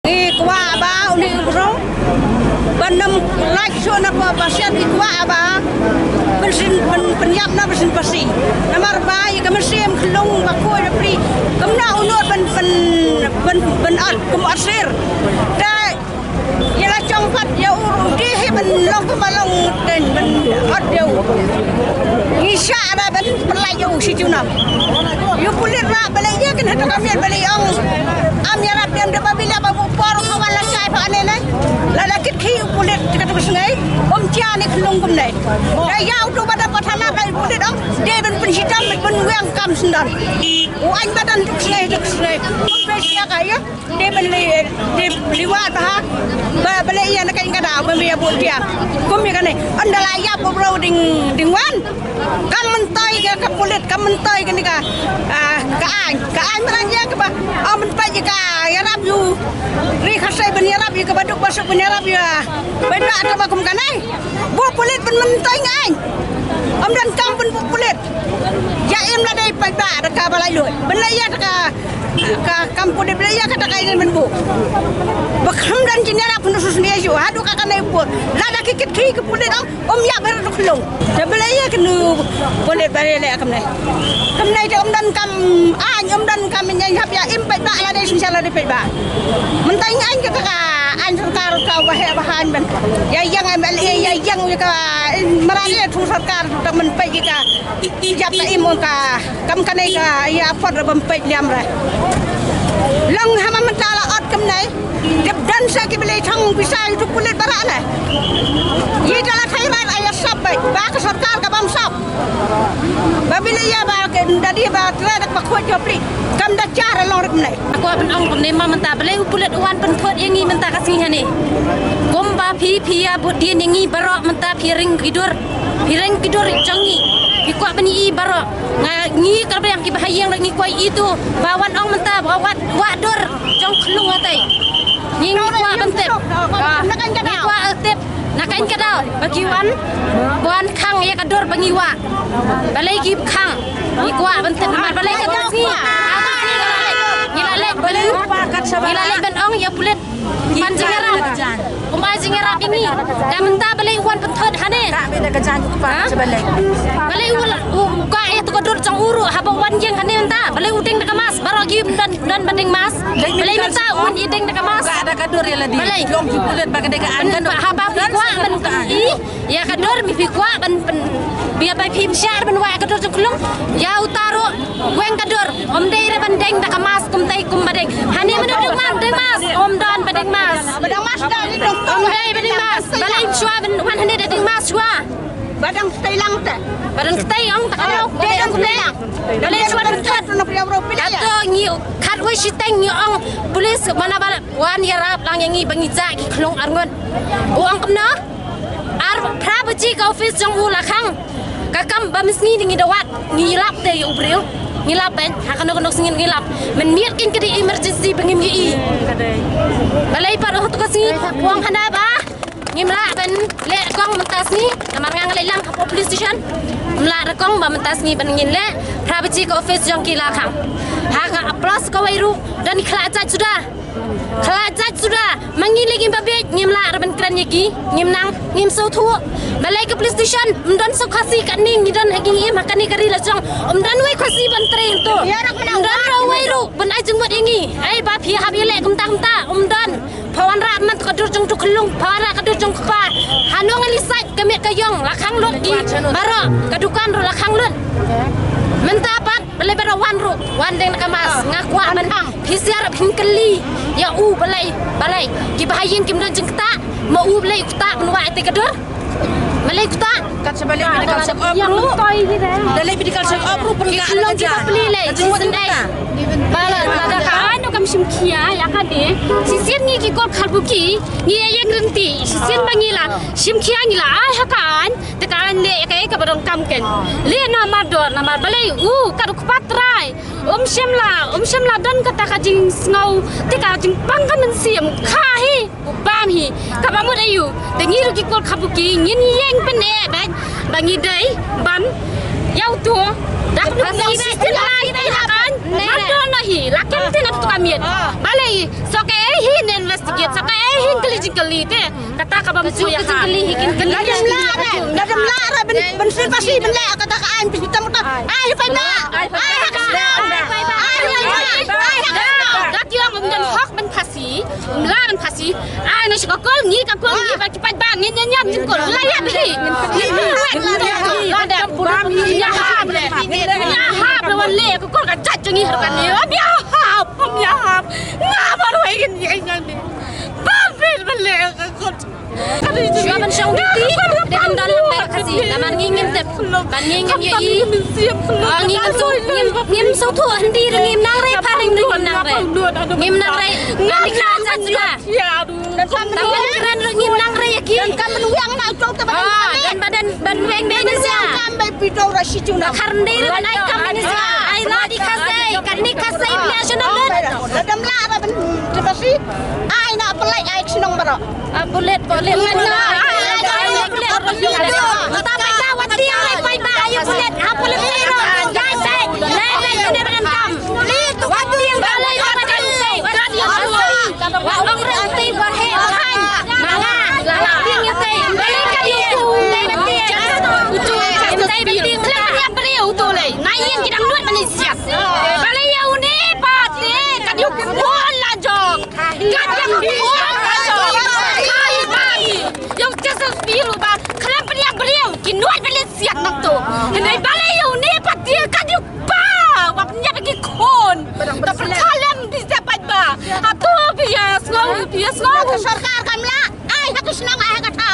Kuah abah uli bro, benam like so napa pasien di kuah abah, bersin penyap na bersin pasi, namar bayi kemesim kelung bakoi dapri, kemna unut ben at kum asir, dah ialah congkat ya uru dih ben long kemalong dan ben at jauh, isya ada ben perlayu si junam, you kulit nak belanya kena tu kami beli ang, yarap diam dapat bila babu por kawan la cai pa ne la la kit khi kulit ka tu sungai chia ni kelung kum nei ya yau tu pada patana bai kulit ang de ben hitam ben weng kam sendan wan badan tu sungai pe sia ka ya de ben de liwat ha ba bele ya na kai kada ba mi bu dia kum ya kane andala ya bro ding wan kam mentai ka kulit kam mentai ka ni ka an merang ya ka ba amun pa ka yarap yu ri khasai ben yarap yu ka baduk basuk ben yarap ya beda ada bakum kanai bu kulit ben mentai ngai am dan kam ben bu kulit ya im la dai pa ba da ka balai lu ben la ya ka kam kulit ben ya ka ta kai ben bu bakham dan jinara pun sus ni yu hadu ka kanai bu la da kikit ki ke kulit ya ber du khulung da ben ya ka nu kulit bare le kam nai de dan kam dan kam nyai hab ya im pa ba la dai insya Allah dai ba mentai ngai ka an sarkar ka bahan ben ya yang MLA ya yang ka marani thu sarkar ta men pe ka jap ta im ka kam kanai ka ya fot bam pe liam ra long hama mentala ot kam nai dep dan sa ki bele thang pisai tu kulit bara la ye dala khairat aya sab ba ka sarkar ka bam sab ba bile ya ba ke dadi ba tra dak ba khoj jopri kam da cara long rek nai aku ben ong ne ma menta bele kulit wan pen thot yang ngi menta kasih hani kom ba phi ya bu dia ngi barok menta piring kidur jangi pi kwa bani i barok ngi kar yang ki bahayang ngi kwa itu bawan ong menta bawat wador jong klung atai ngi kwa bentep ngi kwa tep nakain kadal bagi wan khang ya kador bangi wa balai ki khang ngi kwa bentep mar balai kadal ni Gila ben ong ya pulet man jingarap jingarap ini dan menta balai wan penthot hane beda kejan ku pa sebalai balai ka ya tu kodur cang uru habang wan yang hane menta balai udeng de mas barogi dan banding mas balai menta wan ideng de mas ada kadur ya ladi long ki pulet bagade ka an kan haba kwa ben i ya kadur mi fi kwa ben biar bai phim syar ben wa kadur cang kulung ya utaro weng kadur om dei re bandeng de mas kum tai kum badeng hane men deng mas om don badeng mas dah ni dong om dei badeng mas balai chua ben wan hane de deng mas chua badang tailang ta badang tai ong ta kalau badang tailang balai chua ben thot na priya bro pila ya to ngi khat we siteng ngi ong police mana bal wan yarap lang yang ngi bangi ja ki khlong arngon ong kamna ar prabaji ka office jong u la khang ka kam bamisni ngi dawat ngi lap te u bril ngilap ben hakano kono singin ngilap men miat kin kedi emergency bangim gi balai par ho to kasi wang hana ba ngimla ben le kong mentas ni namar ngang le lang ka police station mla ra kong ba mentas ni ben ngin le prabaji ka office jong kila khang ha plus ka wairu dan khlajat sudah mangi lagi babet ngimla ra ben kran yaki ngimnang ngim so thu balai ka police station mdan so khasi kaning ngidan hagi im hakani kari la jong mdan wai khasi ban train to mdan ra wairu ben ajung wat ingi ai ba phi habile kumta mdan pawan ra man kadur jong tu klung para kadur jong pa hanong ali sait kamet kayong lakhang lok gi baro kadukan ro lakhang lun menta pat balai berawan ru wan deng kamas ngakwa men pisiar pingkeli ya u balai ki bahayin kim dan jengta mau u balai kuta menwa te kadur balai kuta kat sebalik medical check up yang lu toy ni dah dalai medical check up ru pergi kalau kita beli le sendai bala ada kan kam simkia ya kan de sisian ni ki kol khalbuki ni yang renti sisian bangila simkia ni la ai hakan tekan le kai ka barang kam ken le na mador na mar balai ka du patrai simla dan kata ka jing ngau teka jing bang ka men siam kha hi bam hi ka bamut ayu tengi ru ki kol khalbuki ngin yeng pen e bangi dai ban yau tu dak du sistem lai dai kan mador na hi lakem tin tu kamiet balai so ke hi nen investigate saka hingkali te kata ka bam suya ka Nadam lara ben pasti ben le kata ka an pita muta ai fai ba gat yang dan hak ben phasi la ben phasi ai no ka kol ni ba ki pa ba ni nyam jin ko la ya bi ya ha wan le ko kol ka chat ni har kan ni ya ha nga baru ingin ni ba ben le ko Siya man siyang biti, dengan dalam baik kasih. Naman ngingin tep, ban ngingin ya i. Ngim so tu hindi ngim nang re paring ngim nang re. Ngim nang re, ngam dikasa sudah. Tapi keren ngim nang re ya ki. Dan kan menuyang na ucap ta Dan badan ban weng be ni siya. Kan bay pito ra si tuna. Karndi ban ay kam ni siya. Ay la dikasay, kan ni kasay national. Nadam lara ben pasti ai na pelai ai sinong baro. Bulet Tapi kawat dia lepai bayu bulet bulet pero jase lele dengan kam itu yang balai kan sei kan dia wa orang renti barhe kan mala ting ya sei balai kan itu ucu sei penting lah beliau tu le naik kidang duit Malaysia balai ya uni pati kan yuk bola jong kan yang bola jong yang jasad biru ba kalam beliau kinuat Malaysia nak tu hendak balai ni pati kadu pa wapnya bagi kon tapi kalam bisa ba atau bias ngau Sarkar kamla ai aku senang ai kata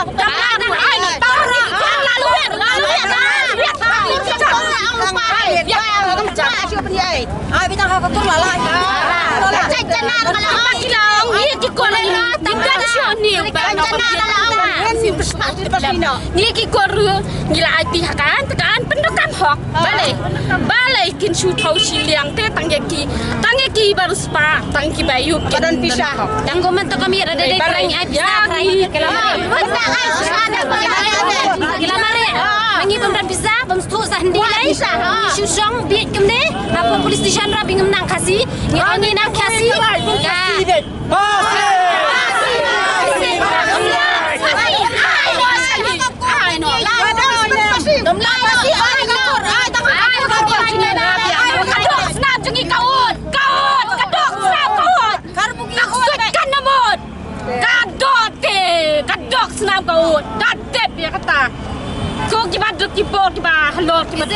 Ni ki koru gila ati hakan tekan pendukan hok balai kin shu thau si liang te tangyaki baru spa tangki bayu badan pisah tang gomen to kami ada dek prang ai bisa prang gila mare mangi pemran bisa bam stu sandi lai shu song bi kemne apa police station ra bingam nang khasi ni angi nang khasi kadok senam kau datep ya kata kau kibat duk kipor kibat halor kibat